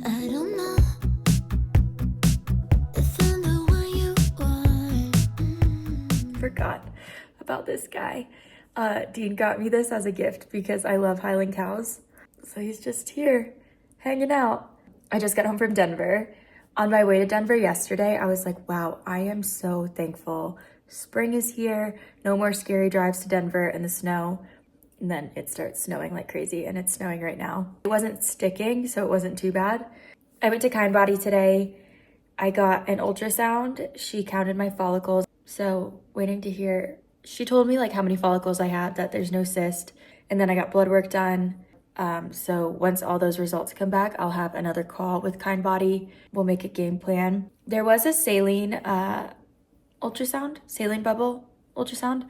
I don't know if I'm the one you want. Forgot about this guy. Dean got me this as a gift because I love Highland cows. So he's just here hanging out. I just got home from Denver. On my way to Denver yesterday, I was like, wow, I am so thankful. Spring is here. No more scary drives to Denver in the snow. And then it starts snowing like crazy, and it's snowing right now. It wasn't sticking, so it wasn't too bad. I went to Kindbody today. I got an ultrasound. She counted my follicles. So waiting to hear, she told me like how many follicles I had, that there's no cyst. And then I got blood work done. So once all those results come back, I'll have another call with Kindbody. We'll make a game plan. There was a saline saline bubble ultrasound.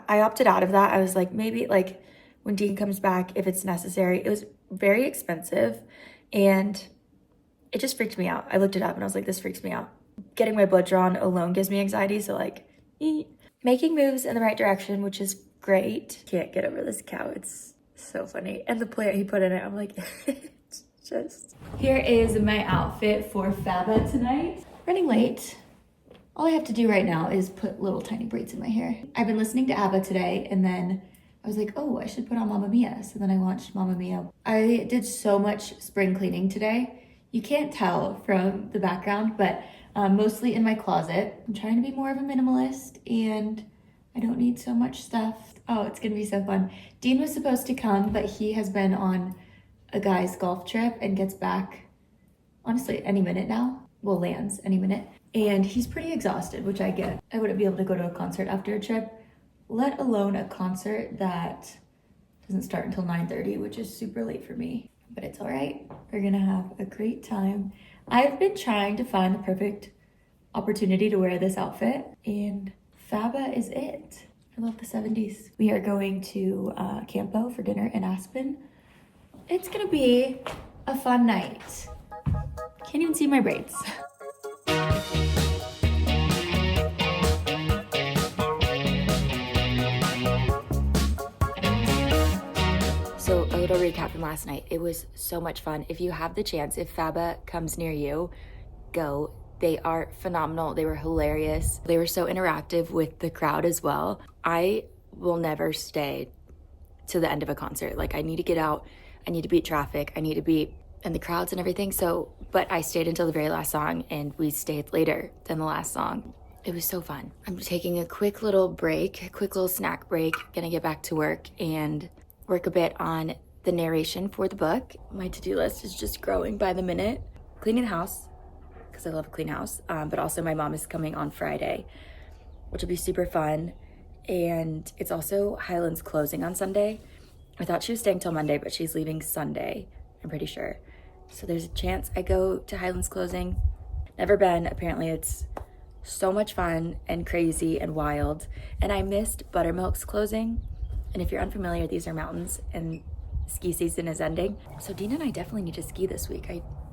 I opted out of that. I was like, maybe like when Dean comes back, if it's necessary. It was very expensive and it just freaked me out. I looked it up and I was like, this freaks me out. Getting my blood drawn alone gives me anxiety. So like making moves in the right direction, which is great. Can't get over this cow. It's so funny. And the plant he put in it, I'm like, it's just. Here is my outfit for Faba tonight. Running late. All I have to do right now is put little tiny braids in my hair. I've been listening to ABBA today, and then I was like, oh, I should put on Mamma Mia. So then I watched Mamma Mia. I did so much spring cleaning today. You can't tell from the background, but mostly in my closet. I'm trying to be more of a minimalist, and I don't need so much stuff. Oh, it's gonna be so fun. Dean was supposed to come, but he has been on a guy's golf trip and gets back, honestly, any minute now. Well, lands any minute. And he's pretty exhausted, which I get. I wouldn't be able to go to a concert after a trip, let alone a concert that doesn't start until 9:30, which is super late for me. But it's all right. We're gonna have a great time. I've been trying to find the perfect opportunity to wear this outfit, and Faba is it. I love the 70s. We are going to Campo for dinner in Aspen. It's gonna be a fun night. Can't even see my braids. So a little recap from last night. It was so much fun. If you have the chance, if Faba comes near you, go. They are phenomenal. They were hilarious. They were so interactive with the crowd as well. I will never stay to the end of a concert. Like, I need to get out. I need to beat traffic. I need to beat and the crowds and everything. So, but I stayed until the very last song, and we stayed later than the last song. It was so fun. I'm taking a quick little break, a quick little snack break. Gonna get back to work and work a bit on the narration for the book. My to-do list is just growing by the minute. Cleaning the house, because I love a clean house, but also my mom is coming on Friday, which will be super fun. And it's also Highland's closing on Sunday. I thought she was staying till Monday, but she's leaving Sunday, I'm pretty sure. So there's a chance I go to Highland's closing. Never been. Apparently it's so much fun and crazy and wild. And I missed Buttermilk's closing. And if you're unfamiliar, these are mountains and ski season is ending. So Dean and I definitely need to ski this week.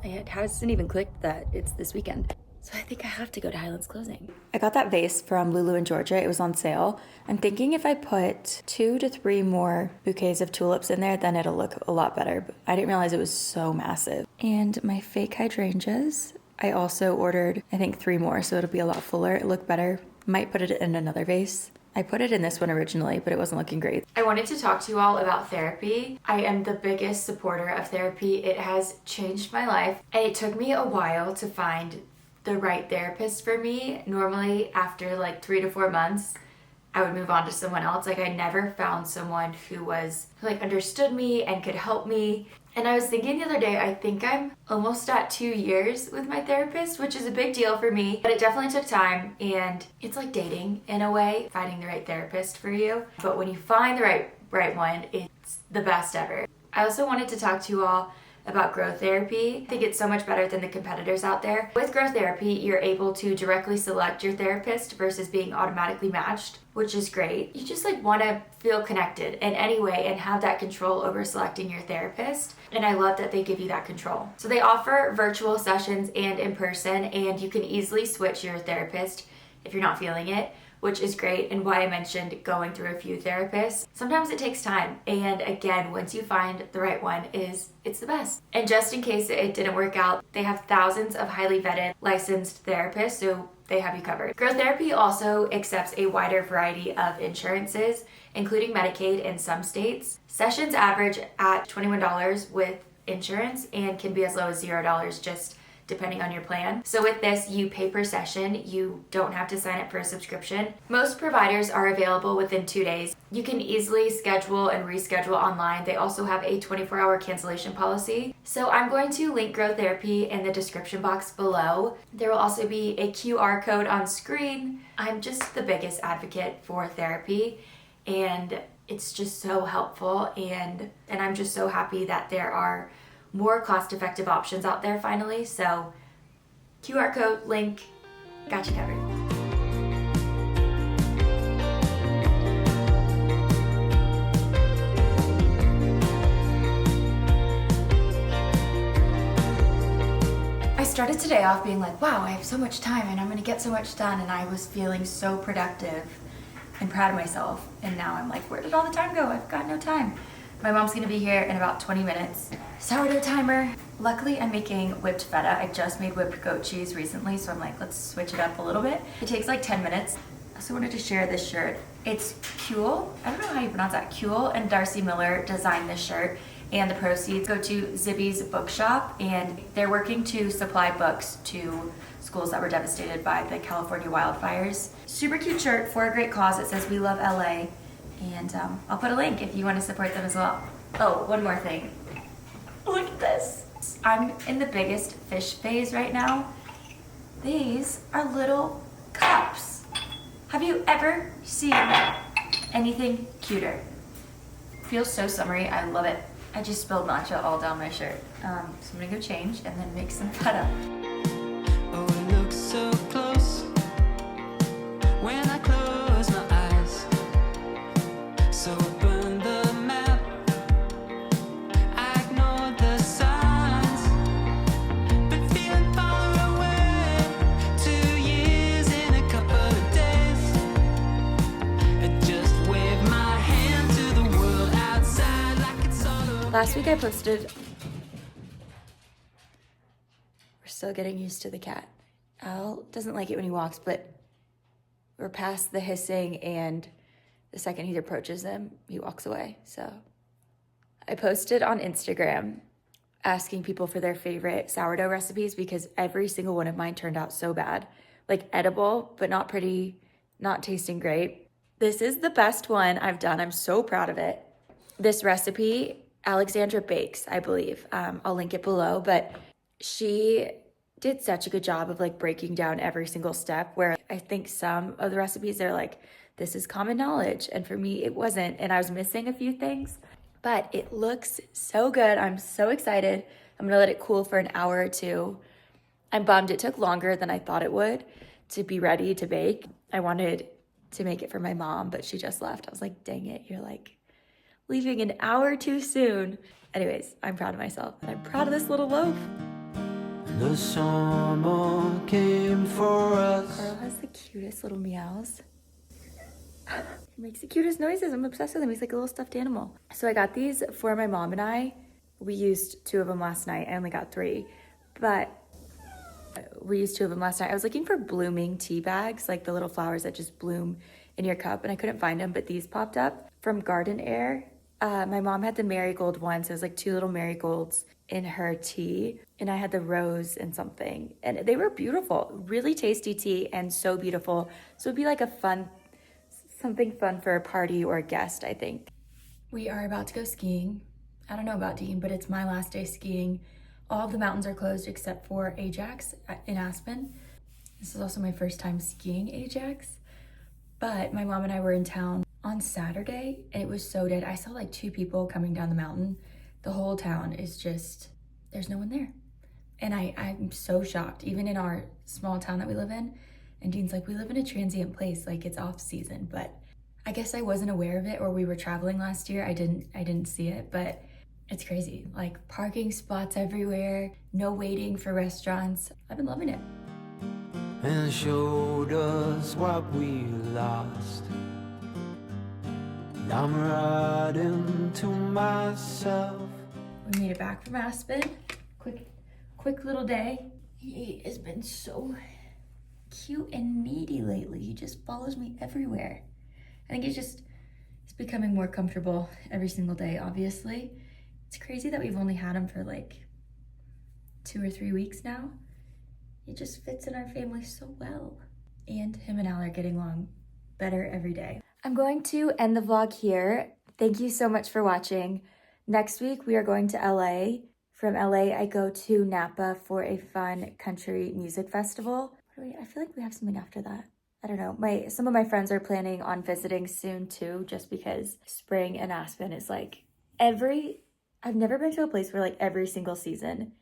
It hasn't even clicked that it's this weekend. So I think I have to go to Highland's closing. I got that vase from Lulu in Georgia. It was on sale. I'm thinking if I put 2 to 3 more bouquets of tulips in there, then it'll look a lot better. But I didn't realize it was so massive. And my fake hydrangeas, I also ordered, I think 3 more, so it'll be a lot fuller. It looked better. Might put it in another vase. I put it in this one originally, but it wasn't looking great. I wanted to talk to you all about therapy. I am the biggest supporter of therapy. It has changed my life, and it took me a while to find the right therapist for me. Normally, after like 3 to 4 months, I would move on to someone else. Like, I never found someone who understood me and could help me. And I was thinking the other day, I think I'm almost at 2 years with my therapist, which is a big deal for me, but it definitely took time. And it's like dating in a way, finding the right therapist for you. But when you find the right one, it's the best ever. I also wanted to talk to you all about growth therapy. I think it's so much better than the competitors out there. With growth therapy, you're able to directly select your therapist versus being automatically matched, which is great. You just want to feel connected in any way and have that control over selecting your therapist. And I love that they give you that control. So they offer virtual sessions and in person, and you can easily switch your therapist if you're not feeling it. which is great, and why I mentioned going through a few therapists. Sometimes it takes time, and again, once you find the right one, it's the best. And just in case it didn't work out, they have thousands of highly vetted, licensed therapists, so they have you covered. Growth Therapy also accepts a wider variety of insurances, including Medicaid in some states. Sessions average at $21 with insurance and can be as low as $0 just depending on your plan. So with this, you pay per session. You don't have to sign up for a subscription. Most providers are available within 2 days. You can easily schedule and reschedule online. They also have a 24-hour cancellation policy. So I'm going to link Growth Therapy in the description box below. There will also be a QR code on screen. I'm just the biggest advocate for therapy, and it's just so helpful, and I'm just so happy that there are more cost-effective options out there finally. So QR code, link, got you covered. I started today off being like, wow, I have so much time and I'm gonna get so much done, and I was feeling so productive and proud of myself, and now I'm like, where did all the time go? I've got no time. My mom's gonna be here in about 20 minutes. Sourdough timer. Luckily, I'm making whipped feta. I just made whipped goat cheese recently, so I'm like, let's switch it up a little bit. It takes like 10 minutes. I also wanted to share this shirt. It's Kuhl, I don't know how you pronounce that, Kuhl and Darcy Miller designed this shirt, and the proceeds go to Zibby's bookshop, and they're working to supply books to schools that were devastated by the California wildfires. Super cute shirt for a great cause. It says, "We love LA." And I'll put a link if you want to support them as well. Oh, one more thing. Look at this. I'm in the biggest fish phase right now. These are little cups. Have you ever seen anything cuter? Feels so summery. I love it. I just spilled matcha all down my shirt. So I'm gonna go change and then make some feta. Oh, it looks so close when I close my eyes. So burn the map, I ignore the signs. Been feeling far away, 2 years in a couple of days. I just wave my hand to the world outside like it's all over. Last week I posted, we're still getting used to the cat. Al doesn't like it when he walks, but we're past the hissing, and the second he approaches them, he walks away. So I posted on Instagram asking people for their favorite sourdough recipes, because every single one of mine turned out so bad. Like edible, but not pretty, not tasting great. This is the best one I've done. I'm so proud of it. This recipe, Alexandra Bakes, I believe. I'll link it below, but she did such a good job of like breaking down every single step, where I think some of the recipes, they're like, this is common knowledge. And for me, it wasn't. And I was missing a few things, but it looks so good. I'm so excited. I'm gonna let it cool for an hour or two. I'm bummed it took longer than I thought it would to be ready to bake. I wanted to make it for my mom, but she just left. I was like, dang it, you're like leaving an hour too soon. Anyways, I'm proud of myself, and I'm proud of this little loaf. The summer came for us. Carl has the cutest little meows. He makes the cutest noises. I'm obsessed with him. He's like a little stuffed animal. So I got these for my mom and I. We used 2 of them last night. I only got 3, but we used 2 of them last night. I was looking for blooming tea bags, like the little flowers that just bloom in your cup, and I couldn't find them, but these popped up from Garden Air. My mom had the marigold one, so it was like 2 little marigolds in her tea, and I had the rose and something, and they were beautiful. Really tasty tea and so beautiful. So it'd be like a fun, something fun for a party or a guest, I think. We are about to go skiing. I don't know about Dean, but it's my last day skiing. All of the mountains are closed except for Ajax in Aspen. This is also my first time skiing Ajax, but my mom and I were in town on Saturday, and it was so dead. I saw like 2 people coming down the mountain. The whole town is just, there's no one there. And I'm so shocked, even in our small town that we live in. And Dean's like, we live in a transient place, like it's off season. But I guess I wasn't aware of it, or we were traveling last year. I didn't see it, but it's crazy. Like parking spots everywhere, no waiting for restaurants. I've been loving it. and showed us what we lost. And I'm riding to myself. We made it back from Aspen. Quick little day. He has been so cute and needy lately. He just follows me everywhere. I think he's becoming more comfortable every single day, obviously. It's crazy that we've only had him for like 2 or 3 weeks now. He just fits in our family so well. And him and Al are getting along better every day. I'm going to end the vlog here. Thank you so much for watching. Next week, we are going to LA. From LA, I go to Napa for a fun country music festival. I feel like we have something after that. I don't know. Some of my friends are planning on visiting soon too, just because spring in Aspen is like I've never been to a place where like every single season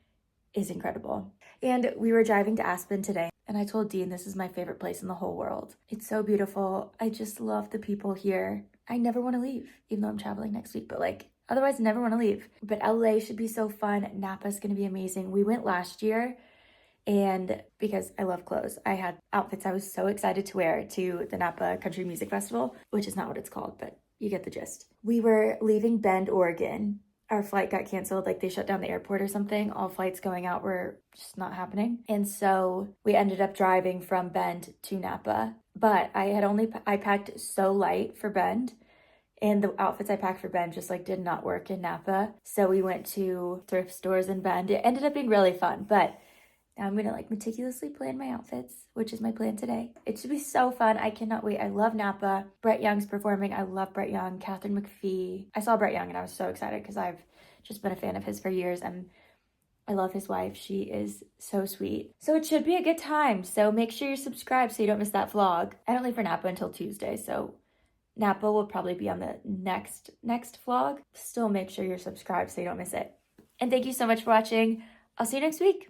is incredible. And we were driving to Aspen today, and I told Dean this is my favorite place in the whole world. It's so beautiful. I just love the people here. I never want to leave, even though I'm traveling next week, but like otherwise I never want to leave. But LA should be so fun. Napa's going to be amazing. We went last year, and because I love clothes, I had outfits I was so excited to wear to the Napa Country Music Festival, which is not what it's called, but you get the gist. We were leaving Bend, Oregon. Our flight got canceled, like they shut down the airport or something. All flights going out were just not happening. And so we ended up driving from Bend to Napa. But I packed so light for Bend, and the outfits I packed for Bend just like did not work in Napa. So we went to thrift stores in Bend. It ended up being really fun, but now I'm gonna like meticulously plan my outfits, which is my plan today. It should be so fun. I cannot wait. I love Napa. Brett Young's performing. I love Brett Young. Catherine McPhee. I saw Brett Young and I was so excited because I've just been a fan of his for years, and I love his wife. She is so sweet. So it should be a good time. So make sure you're subscribed so you don't miss that vlog. I don't leave for Napa until Tuesday, so Napa will probably be on the next vlog. Still make sure you're subscribed so you don't miss it. And thank you so much for watching. I'll see you next week.